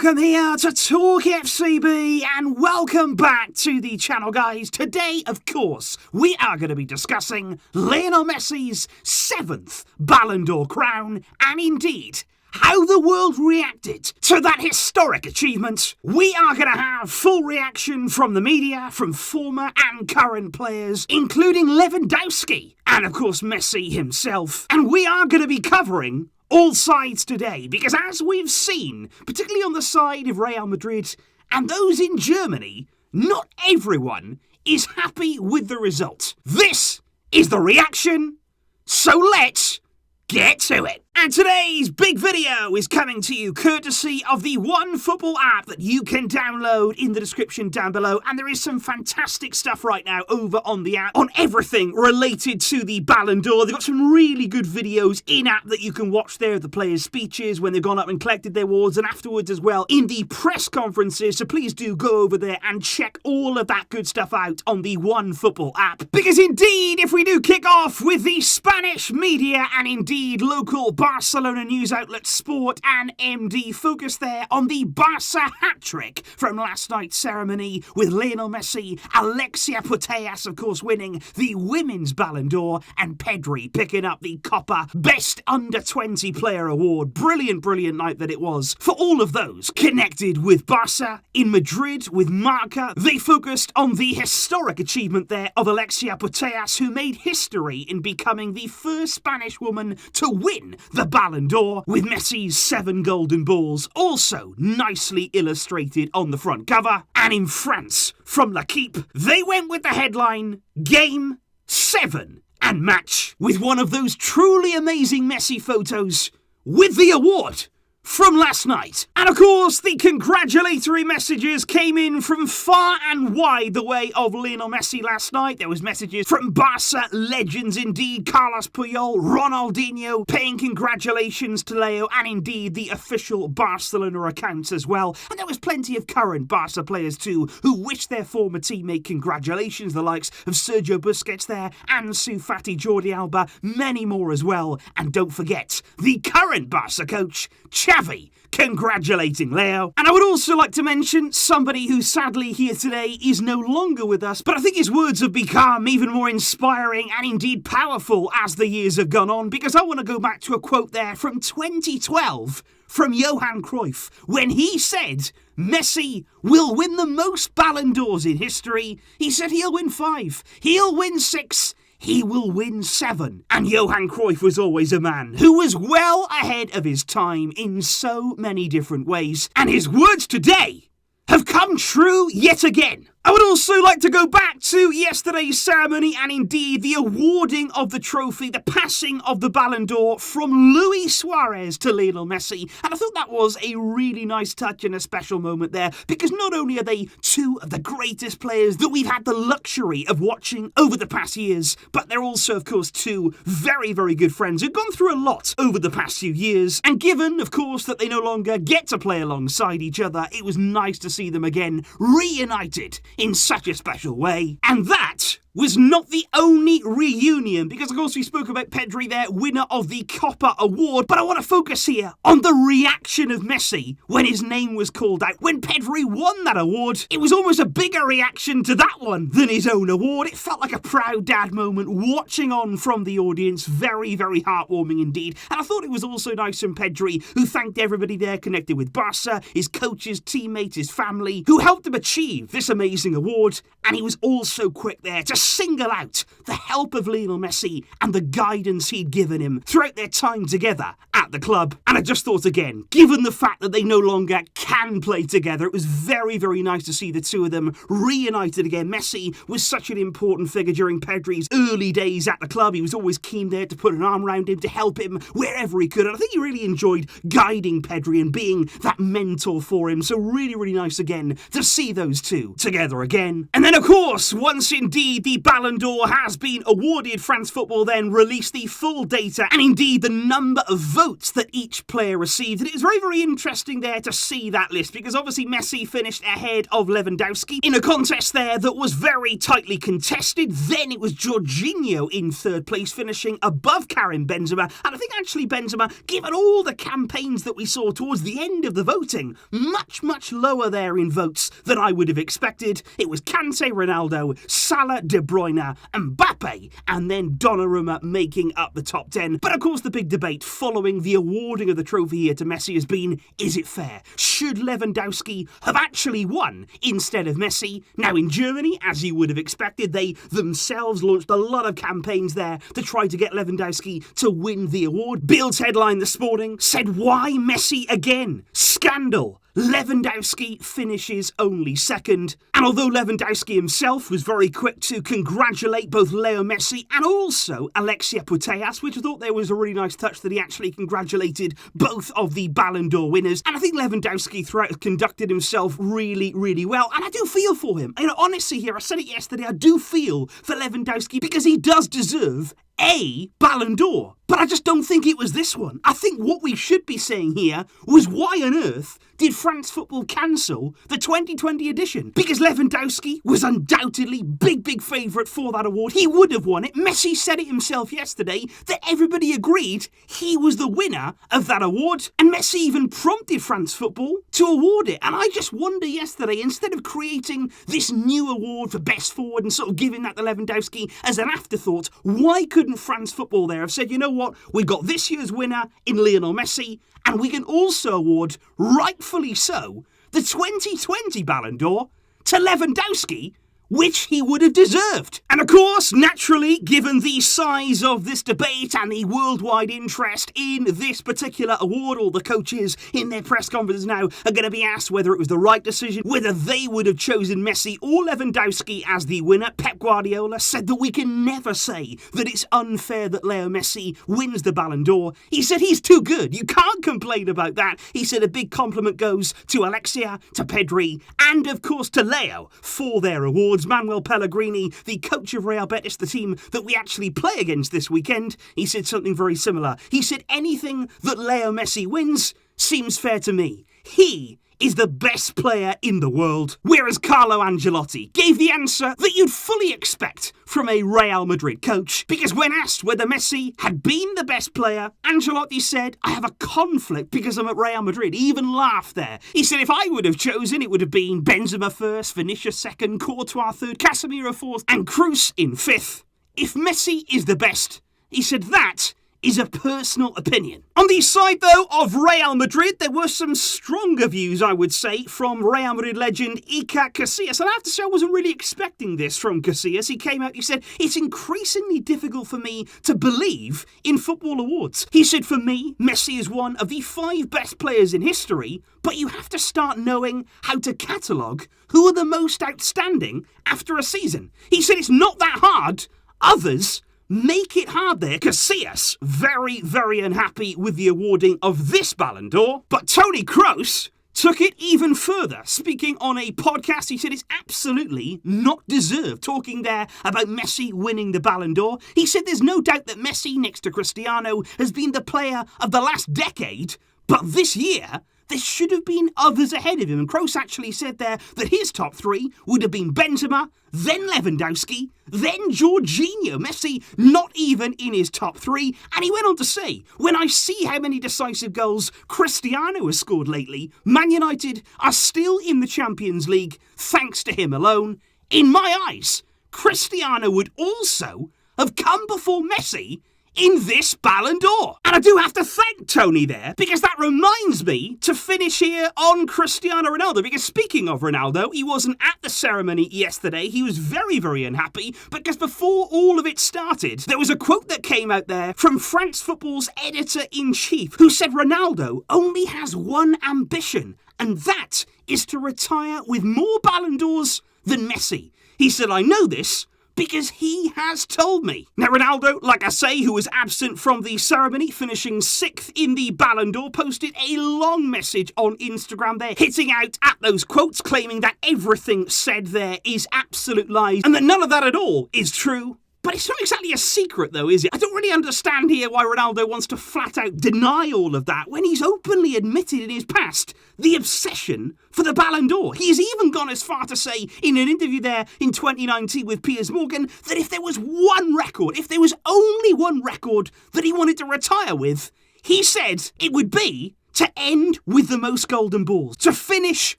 Welcome here to TalkFCB and welcome back to the channel, guys. Today, of course, we are going to be discussing Lionel Messi's 7th Ballon d'Or crown and indeed how the world reacted to that historic achievement. We are going to have full reaction from the media, from former and current players, including Lewandowski and, of course, Messi himself. And we are going to be covering all sides today, because as we've seen, particularly on the side of Real Madrid and those in Germany, not everyone is happy with the result. This is the reaction, so let's get to it. And today's big video is coming to you courtesy of the OneFootball app that you can download in the description down below. And there is some fantastic stuff right now over on the app on everything related to the Ballon d'Or. They've got some really good videos in-app that you can watch there of the players' speeches when they've gone up and collected their awards, and afterwards as well in the press conferences. So please do go over there and check all of that good stuff out on the OneFootball app. Because indeed, if we do kick off with the Spanish media and indeed local Barcelona news outlets Sport and MD focus there on the Barca hat-trick from last night's ceremony with Lionel Messi, Alexia Putellas, of course, winning the Women's Ballon d'Or and Pedri picking up the Copa Best Under-20 Player Award. Brilliant, brilliant night that it was for all of those connected with Barca. In Madrid with Marca, they focused on the historic achievement there of Alexia Putellas, who made history in becoming the first Spanish woman to win the Ballon d'Or, with Messi's 7 golden balls also nicely illustrated on the front cover. And in France, from L'Equipe, they went with the headline, Game 7 and Match, with one of those truly amazing Messi photos with the award from last night. And of course, the congratulatory messages came in from far and wide the way of Lionel Messi last night. There was messages from Barca legends indeed, Carlos Puyol, Ronaldinho, paying congratulations to Leo, and indeed the official Barcelona accounts as well. And there was plenty of current Barca players too, who wished their former teammate congratulations, the likes of Sergio Busquets there, Ansu Fati, Jordi Alba, many more as well. And don't forget, the current Barca coach, Xavi, congratulating Leo. And I would also like to mention somebody who sadly here today is no longer with us, but I think his words have become even more inspiring and indeed powerful as the years have gone on, because I want to go back to a quote there from 2012 from Johan Cruyff, when he said Messi will win the most Ballon d'Ors in history. He said he'll win 5, he'll win 6, he will win 7. And Johan Cruyff was always a man who was well ahead of his time in so many different ways. And his words today have come true yet again. I would also like to go back to yesterday's ceremony and indeed the awarding of the trophy, the passing of the Ballon d'Or from Luis Suarez to Lionel Messi. And I thought that was a really nice touch and a special moment there, because not only are they two of the greatest players that we've had the luxury of watching over the past years, but they're also, of course, two very, very good friends who've gone through a lot over the past few years. And given, of course, that they no longer get to play alongside each other, it was nice to see them again reunited in such a special way. And that was not the only reunion, because of course we spoke about Pedri there, winner of the Copa Award, but I want to focus here on the reaction of Messi when his name was called out. When Pedri won that award, it was almost a bigger reaction to that one than his own award. It felt like a proud dad moment watching on from the audience. Very, very heartwarming indeed. And I thought it was also nice from Pedri, who thanked everybody there connected with Barca, his coaches, teammates, his family, who helped him achieve this amazing award. And he was also quick there to single out the help of Lionel Messi and the guidance he'd given him throughout their time together at the club. And I just thought again, given the fact that they no longer can play together, it was very, very nice to see the two of them reunited again. Messi was such an important figure during Pedri's early days at the club. He was always keen there to put an arm around him, to help him wherever he could. And I think he really enjoyed guiding Pedri and being that mentor for him. So really, really nice again to see those two together again. And then, of course, once indeed the Ballon d'Or has been awarded, France Football then released the full data and indeed the number of votes that each player received. And it was very, very interesting there to see that list because obviously Messi finished ahead of Lewandowski in a contest there that was very tightly contested. Then it was Jorginho in third place, finishing above Karim Benzema. And I think actually Benzema, given all the campaigns that we saw towards the end of the voting, much, much lower there in votes than I would have expected. It was Kante, Ronaldo, Salah, De Bruyne, Mbappe, and then Donnarumma making up the top 10. But of course the big debate following the awarding of the trophy here to Messi has been, is it fair? Should Lewandowski have actually won instead of Messi? Now in Germany, as you would have expected, they themselves launched a lot of campaigns there to try to get Lewandowski to win the award. Bild's headline this morning said, "Why Messi again? Scandal. Lewandowski finishes only second." And although Lewandowski himself was very quick to congratulate both Leo Messi and also Alexia Putellas, which I thought there was a really nice touch that he actually congratulated both of the Ballon d'Or winners. And I think Lewandowski throughout conducted himself really, really well. And I do feel for him. Honestly here, I said it yesterday, I do feel for Lewandowski because he does deserve a Ballon d'Or. But I just don't think it was this one. I think what we should be saying here was why on earth did France Football cancel the 2020 edition? Because Lewandowski was undoubtedly big favourite for that award. He would have won it. Messi said it himself yesterday that everybody agreed he was the winner of that award. And Messi even prompted France Football to award it. And I just wonder yesterday, instead of creating this new award for best forward and sort of giving that to Lewandowski as an afterthought, why couldn't France Football there have said, you know what, we got this year's winner in Lionel Messi, and we can also award, rightfully so, the 2020 Ballon d'Or to Lewandowski, which he would have deserved. And of course, naturally, given the size of this debate and the worldwide interest in this particular award, all the coaches in their press conferences now are going to be asked whether it was the right decision, whether they would have chosen Messi or Lewandowski as the winner. Pep Guardiola said that we can never say that it's unfair that Leo Messi wins the Ballon d'Or. He said he's too good. You can't complain about that. He said a big compliment goes to Alexia, to Pedri, and of course to Leo for their awards. Manuel Pellegrini, the coach of Real Betis, the team that we actually play against this weekend, he said something very similar. He said anything that Leo Messi wins seems fair to me. He is the best player in the world. Whereas Carlo Ancelotti gave the answer that you'd fully expect from a Real Madrid coach, because when asked whether Messi had been the best player, Ancelotti said, I have a conflict because I'm at Real Madrid. He even laughed there. He said if I would have chosen, it would have been Benzema first, Vinicius second, Courtois third, Casemiro fourth, and Kroos in fifth. If Messi is the best, he said that is a personal opinion. On the side, though, of Real Madrid, there were some stronger views, I would say, from Real Madrid legend Iker Casillas. And I have to say, I wasn't really expecting this from Casillas. He came out, he said, it's increasingly difficult for me to believe in football awards. He said, for me, Messi is one of the 5 best players in history, but you have to start knowing how to catalogue who are the most outstanding after a season. He said, it's not that hard. Others make it hard there. Casillas, very, very unhappy with the awarding of this Ballon d'Or. But Toni Kroos took it even further. Speaking on a podcast, he said it's absolutely not deserved. Talking there about Messi winning the Ballon d'Or. He said there's no doubt that Messi, next to Cristiano, has been the player of the last decade. But this year, there should have been others ahead of him. And Kroos actually said there that his top 3 would have been Benzema, then Lewandowski, then Jorginho. Messi not even in his top 3. And he went on to say, when I see how many decisive goals Cristiano has scored lately, Man United are still in the Champions League thanks to him alone. In my eyes, Cristiano would also have come before Messi in this Ballon d'Or. And I do have to thank Tony there, because that reminds me to finish here on Cristiano Ronaldo, because speaking of Ronaldo, he wasn't at the ceremony yesterday. He was very, very unhappy, because before all of it started, there was a quote that came out there from France Football's editor-in-chief, who said Ronaldo only has one ambition, and that is to retire with more Ballon d'Ors than Messi. He said, I know this, because he has told me. Now, Ronaldo, like I say, who was absent from the ceremony, finishing 6th in the Ballon d'Or, posted a long message on Instagram there, hitting out at those quotes, claiming that everything said there is absolute lies, and that none of that at all is true. But it's not exactly a secret, though, is it? I don't really understand here why Ronaldo wants to flat out deny all of that when he's openly admitted in his past the obsession for the Ballon d'Or. He's even gone as far to say in an interview there in 2019 with Piers Morgan that if there was one record, if there was only one record that he wanted to retire with, he said it would be to end with the most golden balls, to finish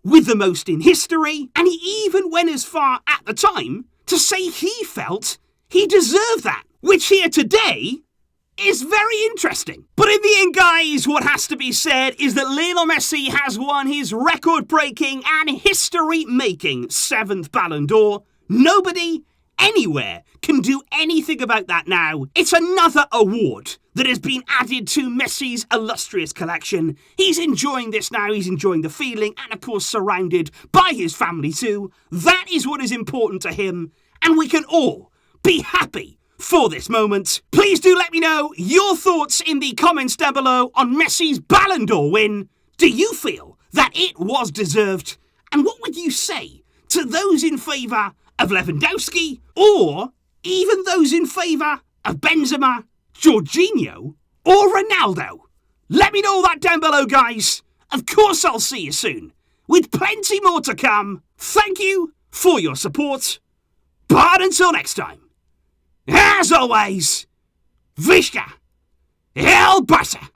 with the most in history, and he even went as far at the time to say he felt he deserved that, which here today is very interesting. But in the end, guys, what has to be said is that Lionel Messi has won his record-breaking and history-making 7th Ballon d'Or. Nobody, anywhere, can do anything about that now. It's another award that has been added to Messi's illustrious collection. He's enjoying this now, he's enjoying the feeling, and of course surrounded by his family too. That is what is important to him, and we can all be happy for this moment. Please do let me know your thoughts in the comments down below on Messi's Ballon d'Or win. Do you feel that it was deserved? And what would you say to those in favour of Lewandowski, or even those in favour of Benzema, Jorginho, or Ronaldo? Let me know all that down below, guys. Of course, I'll see you soon, with plenty more to come. Thank you for your support. But until next time, as always, Vishka El Barça.